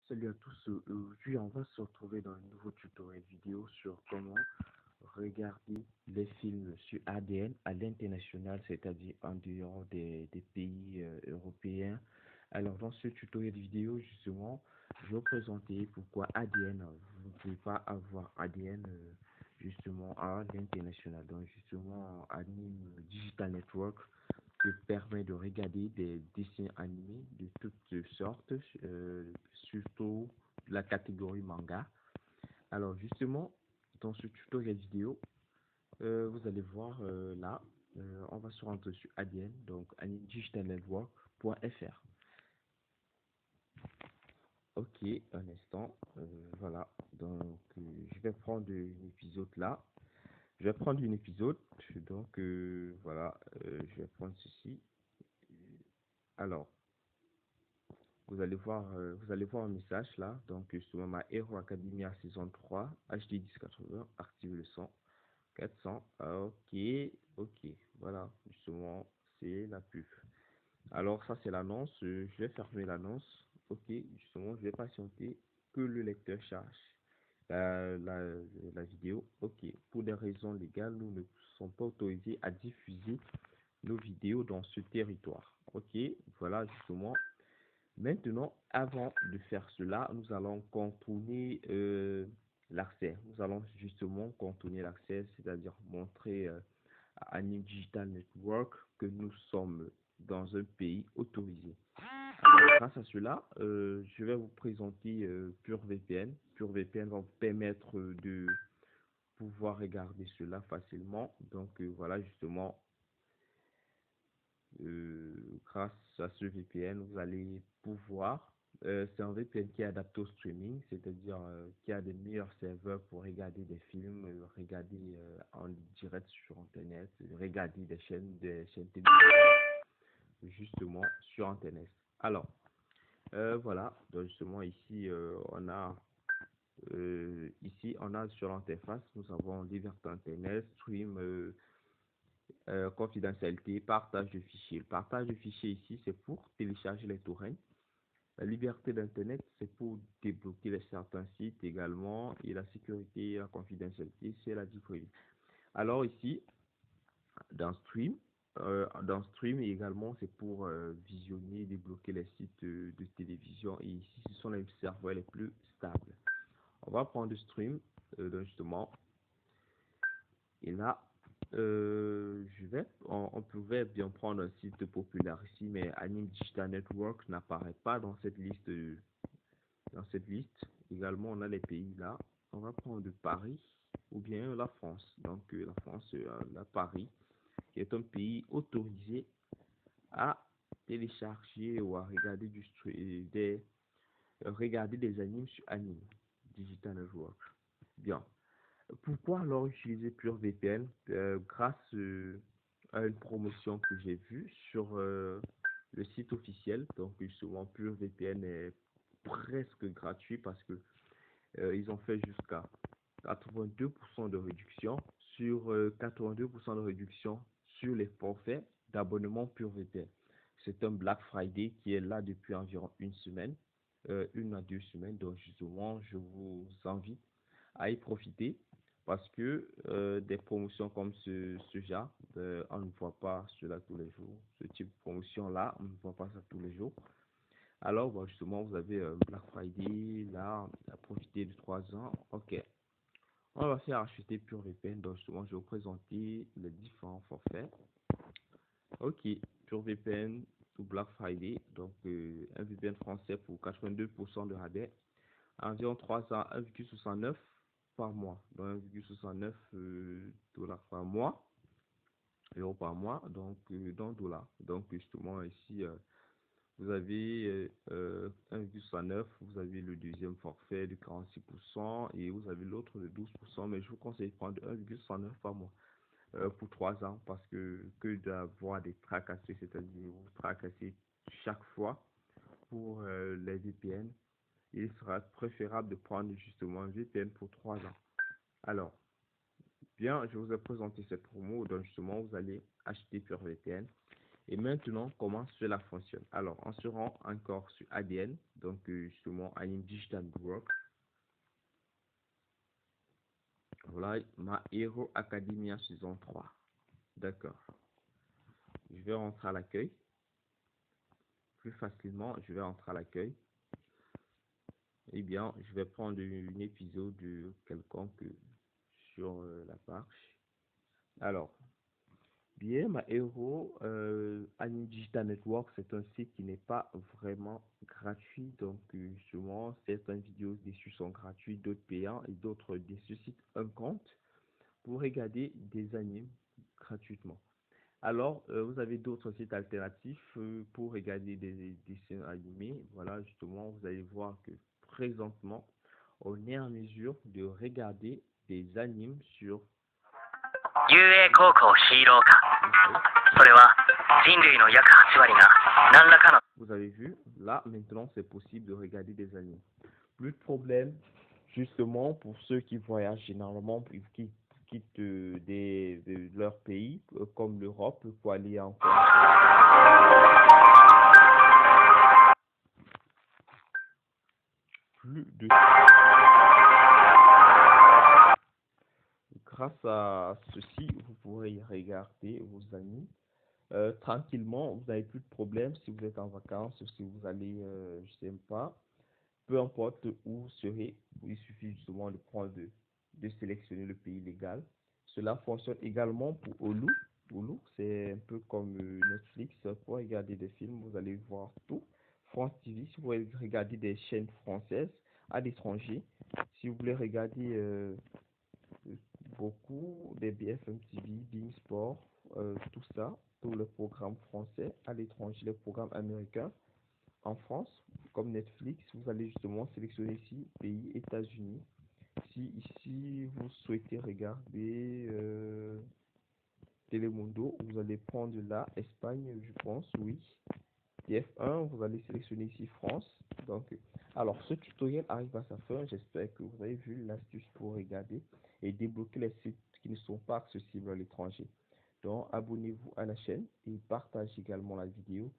Salut à tous, aujourd'hui on va se retrouver dans un nouveau tutoriel vidéo sur comment regarder les films sur ADN à l'international, c'est-à-dire en dehors des pays européens. Alors dans ce tutoriel vidéo, justement, je vais vous présenter pourquoi ADN, vous ne pouvez pas avoir ADN justement à l'international. Donc justement, Anime Digital Network te permet de regarder des dessins animés de toutes sortes, surtout la catégorie manga. Alors justement, dans ce tutoriel vidéo, vous allez voir là, on va se rendre sur ADN, donc animedigitalnetwork.fr. Ok, un instant, voilà, donc je vais prendre un épisode là. Je vais prendre un épisode, donc voilà, je vais prendre ceci. Alors, vous allez voir un message là, donc sur ma Hero Academia saison 3, HD 1080, active le son, 400, ok, ok, voilà, justement, c'est la pub. Alors ça c'est l'annonce, je vais fermer l'annonce, ok, justement, je vais patienter que le lecteur charge la, la, la vidéo, ok, pour des raisons légales, nous ne sommes pas autorisés à diffuser nos vidéos dans ce territoire, ok, voilà, justement. Maintenant, avant de faire cela, nous allons contourner l'accès. Nous allons justement contourner l'accès, c'est-à-dire montrer à Anime Digital Network que nous sommes dans un pays autorisé. Alors, grâce à cela, je vais vous présenter PureVPN. PureVPN va vous permettre de pouvoir regarder cela facilement. Donc, voilà, justement, grâce à ce VPN, vous allez pouvoir, c'est un VPN qui est adapté au streaming, c'est-à-dire qui a des meilleurs serveurs pour regarder des films, regarder en direct sur Internet, regarder des chaînes télévisées justement sur Internet. Alors, voilà, donc justement ici on a sur l'interface, nous avons liberté Internet, stream, confidentialité, partage de fichiers. Le partage de fichiers ici, c'est pour télécharger les torrents. La liberté d'Internet, c'est pour débloquer certains sites également. Et la sécurité et la confidentialité, c'est la vie privée. Alors ici, dans Stream également, c'est pour visionner, débloquer les sites de télévision. Et ici, ce sont les serveurs les plus stables. On va prendre Stream, donc justement. Et là, on pouvait bien prendre un site populaire ici, mais Anime Digital Network n'apparaît pas dans cette liste. Également, on a les pays là. On va prendre Paris ou bien la France. Donc, la France, la Paris, qui est un pays autorisé à télécharger ou à regarder regarder des animes sur Anime Digital Network. Bien. Pourquoi alors utiliser PureVPN? Grâce à une promotion que j'ai vue sur le site officiel. Donc souvent PureVPN est presque gratuit parce que ils ont fait jusqu'à 82% de réduction sur 82% de réduction sur les forfaits d'abonnement PureVPN. C'est un Black Friday qui est là depuis environ une semaine, 1 à 2 semaines. Donc justement, je vous invite à y profiter parce que des promotions comme ce genre, on ne voit pas cela tous les jours. Ce type de promotion-là, on ne voit pas ça tous les jours. Alors, bon, justement, vous avez Black Friday, là, à profiter de 3 ans. Ok. On va faire acheter PureVPN. Donc, justement, je vais vous présenter les différents forfaits. Ok. PureVPN ou Black Friday. Donc, un VPN français pour 82% de rabais. Environ 3 ans, 1,69 par mois. Donc, 1,69 dollars par mois. Euros par mois. Donc, dans dollars. Donc, justement, ici, vous avez 1,69, vous avez le deuxième forfait de 46% et vous avez l'autre de 12%, mais je vous conseille de prendre 1,69 par mois pour 3 ans parce que d'avoir des tracassés, c'est-à-dire vous tracassez chaque fois pour les VPN, il sera préférable de prendre justement un VPN pour 3 ans. Alors, bien, je vous ai présenté cette promo, donc justement, vous allez acheter PureVPN. Et maintenant, comment cela fonctionne? Alors, on se rend encore sur ADN, donc justement Anime Digital Network. Voilà, My Hero Academia saison 3. D'accord. Je vais rentrer à l'accueil. Plus facilement, je vais rentrer à l'accueil. Eh bien, je vais prendre un épisode de quelconque sur la page. Alors, bien, Ma Hero Anime Digital Network, c'est un site qui n'est pas vraiment gratuit. Donc, justement, certaines vidéos dessus sont gratuites, d'autres payants et d'autres nécessitent un compte pour regarder des animes gratuitement. Alors, vous avez d'autres sites alternatifs pour regarder des dessins animés. Voilà, justement, vous allez voir que présentement, on est en mesure de regarder des animes sur 遊泳高校ヒーロー科それは人類の約8割が何らかの Vous avez vu, là, maintenant, c'est possible de regarder des animes. Plus de problème, justement, pour ceux qui voyagent généralement, qui quittent de leur pays, comme l'Europe, pour aller en plus de... Grâce à ceci, vous pourrez y regarder vos amis tranquillement. Vous n'avez plus de problème si vous êtes en vacances ou si vous allez, je sais pas, peu importe où vous serez, il suffit justement de prendre, de sélectionner le pays légal. Cela fonctionne également pour Hulu. Hulu, c'est un peu comme Netflix. Pour regarder des films, vous allez voir tout. France TV, si vous voulez regarder des chaînes françaises à l'étranger, si vous voulez regarder beaucoup des BFM TV, Bein Sport, tout ça, tous les programmes français à l'étranger, les programmes américains en France, comme Netflix, vous allez justement sélectionner ici pays États-Unis. Si ici vous souhaitez regarder Telemundo, vous allez prendre là Espagne, je pense, oui. TF1, vous allez sélectionner ici France. Donc, alors ce tutoriel arrive à sa fin. J'espère que vous avez vu l'astuce pour regarder et débloquer les sites qui ne sont pas accessibles à l'étranger. Donc, abonnez-vous à la chaîne et partagez également la vidéo.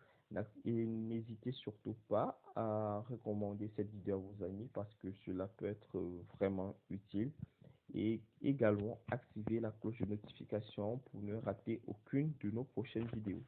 Et n'hésitez surtout pas à recommander cette vidéo à vos amis parce que cela peut être vraiment utile. Et également activer la cloche de notification pour ne rater aucune de nos prochaines vidéos.